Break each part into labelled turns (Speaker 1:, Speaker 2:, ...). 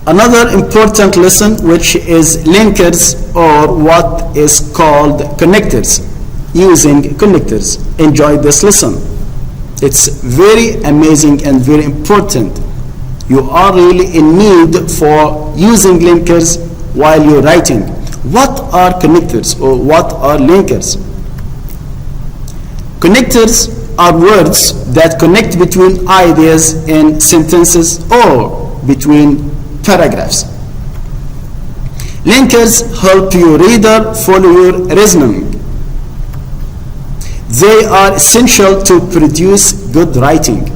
Speaker 1: Another important lesson, which is linkers, or what is called connectors, using connectors. Enjoy this lesson. It's very amazing and very important. You are really in need for using linkers while you're writing. What are connectors, or what are linkers? Connectors are words that connect between ideas in sentences or between paragraphs. Linkers help your reader follow your reasoning. They are essential to produce good writing.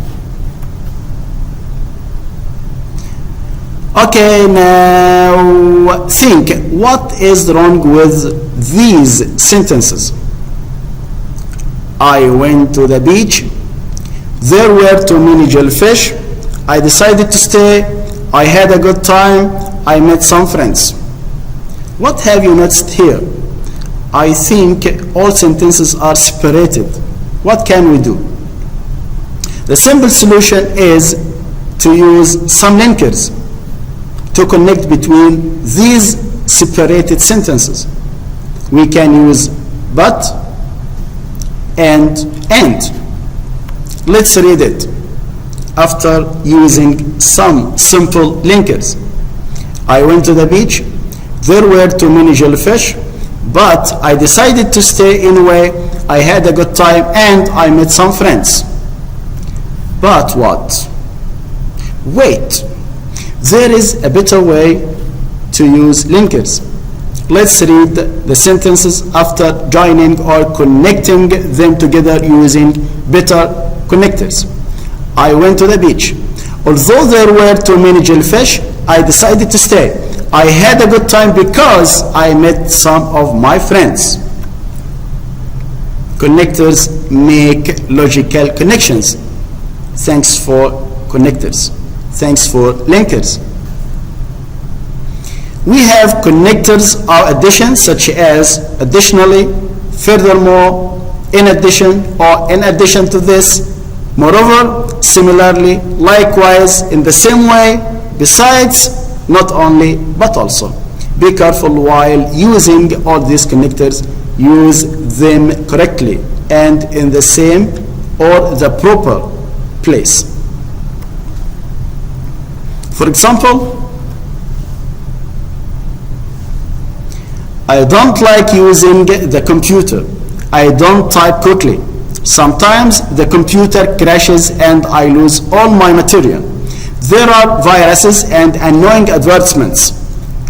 Speaker 1: Okay, now think, what is wrong with these sentences? I went to the beach. There were too many jellyfish. I decided to stay. I had a good time. I met some friends. What have you noticed here? I think all sentences are separated. What can we do? The simple solution is to use some linkers to connect between these separated sentences. We can use but and. Let's read it after using some simple linkers. I went to the beach. There were too many jellyfish, but I decided to stay anyway. I had a good time and I met some friends. But what? Wait, there is a better way to use linkers. Let's read the sentences after joining or connecting them together using better connectors. I went to the beach. Although there were too many jellyfish, I decided to stay. I had a good time because I met some of my friends. Connectors make logical connections. Thanks for connectors. Thanks for linkers. We have connectors or additions, such as additionally, furthermore, in addition, or in addition to this, moreover, similarly, likewise, in the same way, besides, not only, but also. Be careful while using all these connectors. Use them correctly and in the same or the proper place. For example, I don't like using the computer. I don't type quickly. Sometimes the computer crashes and I lose all my material. There are viruses and annoying advertisements.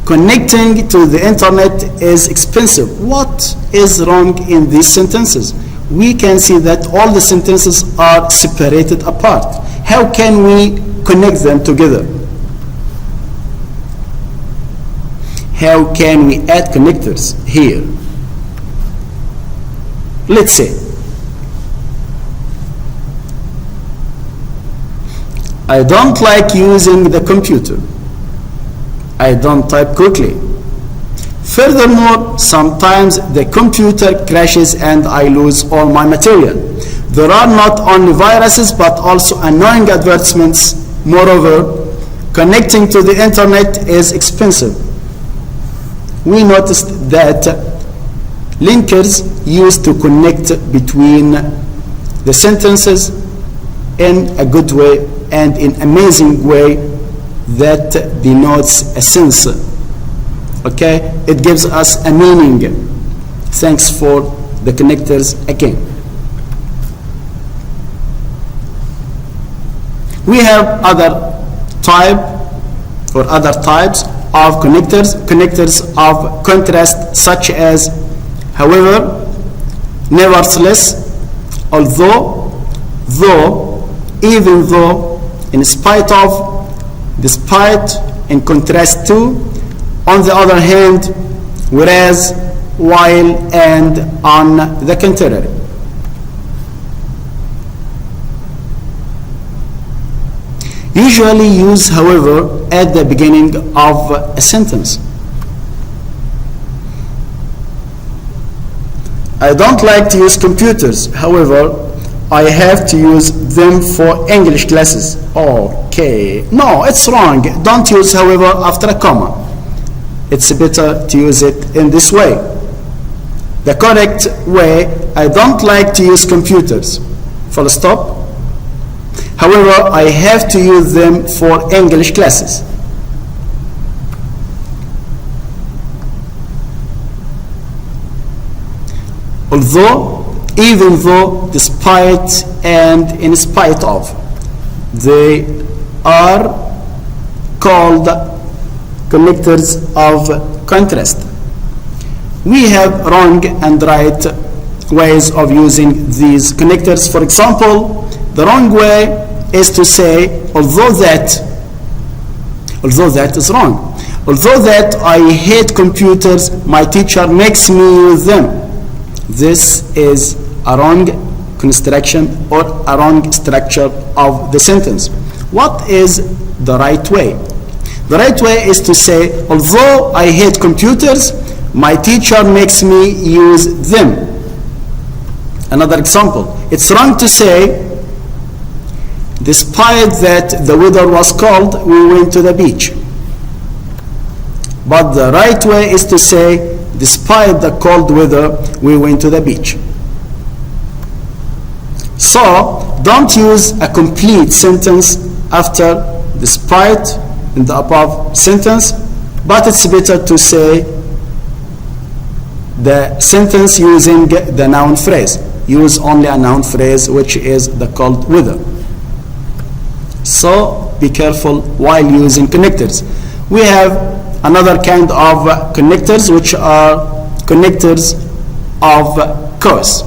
Speaker 1: Connecting to the internet is expensive. What is wrong in these sentences? We can see that all the sentences are separated apart. How can we connect them together? How can we add connectors here? Let's say, I don't like using the computer. I don't type quickly. Furthermore, sometimes the computer crashes and I lose all my material. There are not only viruses but also annoying advertisements. Moreover, connecting to the internet is expensive. We noticed that linkers used to connect between the sentences in a good way and in amazing way that denotes a sense. Okay, it gives us a meaning. Thanks for the connectors again. We have other types of connectors of contrast, such as however, nevertheless, although, though, even though, in spite of, despite, in contrast to, on the other hand, whereas, while, and on the contrary. Usually use however at the beginning of a sentence. I don't like to use computers. However, I have to use them for English classes. Okay. No, it's wrong. Don't use however after a comma. It's better to use it in this way. The correct way, I don't like to use computers. Full stop. However, I have to use them for English classes. Although, even though, despite, and in spite of. They are called connectors of contrast. We have wrong and right ways of using these connectors. For example, the wrong way is to say, although that is wrong. Although that I hate computers, my teacher makes me use them. This is a wrong construction or a wrong structure of the sentence. What is the right way? The right way is to say, although I hate computers, my teacher makes me use them. Another example, it's wrong to say, despite that the weather was cold, we went to the beach. But the right way is to say, despite the cold weather, we went to the beach. So, don't use a complete sentence after despite in the above sentence, but it's better to say the sentence using the noun phrase. Use only a noun phrase, which is the cold weather. So, be careful while using connectors. We have another kind of connectors, which are connectors of cause.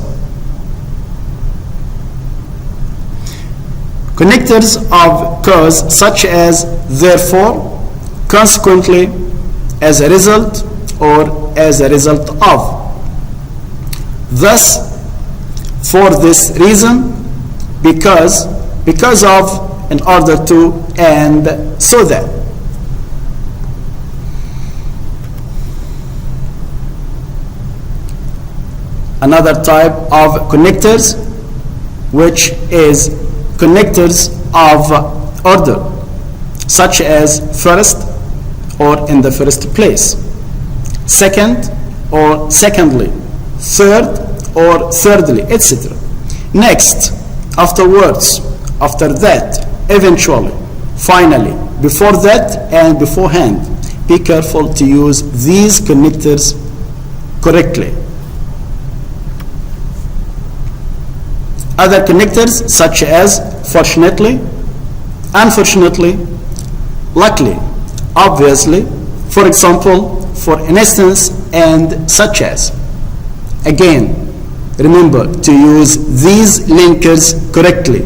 Speaker 1: Connectors of cause, such as therefore, consequently, as a result, or as a result of. Thus, for this reason, because of, in order to, and so that. Another type of connectors, which is connectors of order, such as first or in the first place, second or secondly, third or thirdly, etc. Next, afterwards, after that, eventually, finally, before that, and beforehand. Be careful to use these connectors correctly. Other connectors, such as fortunately, unfortunately, luckily, obviously, for example, for instance, and such as. Again, remember to use these linkers correctly.